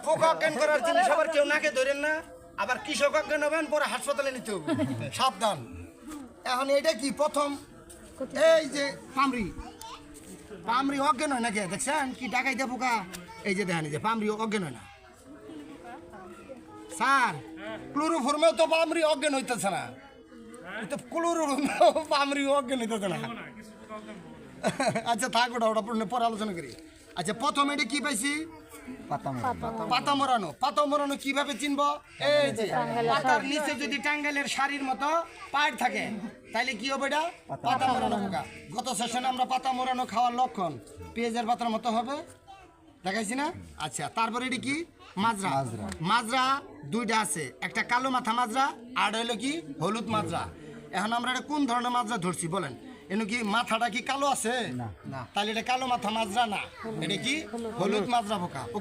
পোকা অজ্ঞান করার জিনিস আবার কেউ নাকে ধরেন না, আবার কৃষক অজ্ঞান হবেন পরে হাসপাতালে নিতে হবে, সাবধান। এখন এটা কি প্রথম এই যে পামরি পামরি অজ্ঞান হয় নাকি দেখছেন কি ডাকাইতে পোকা, এই যে দেখেন এই যে পামরি অজ্ঞান হয় না স্যার, ক্লোরোফর্মেও তো পামরি অজ্ঞান হইতেছে না, তো ক্লোরোফর্মেও পামরি অজ্ঞান হইতেছে না। আচ্ছা থাক, ওটা পরে আলোচনা করি। আচ্ছা প্রথম এটা কি পাইছি, পাতা মরানো। পাতা মরানো কিভাবে চিনবো, এই যে পাতার নিচে যদি টাঙ্গাইলের শাড়ির মতো পাড় থাকে তাইলে কি হবে, এটা পাতা মরানো পোকা। গত সেশনে আমরা পাতা মরানো খাওয়ার লক্ষণ পেঁয়াজের পাতার মতো হবে দেখাইছি না। আচ্ছা তারপরে এটি কি, মাজরা। মাজরা দুইটা আছে, একটা কালো মাথা মাজরা আর হইলো কি হলুদ মাজরা। এখন আমরা এটা কোন ধরনের মাজরা ধরছি বলেন, এনে কি মাথাটা কি কালো আছে না, তাহলে এটা কালো মাথা মাজরা না, এটা কি হলুদ মাজরা পোকা। ও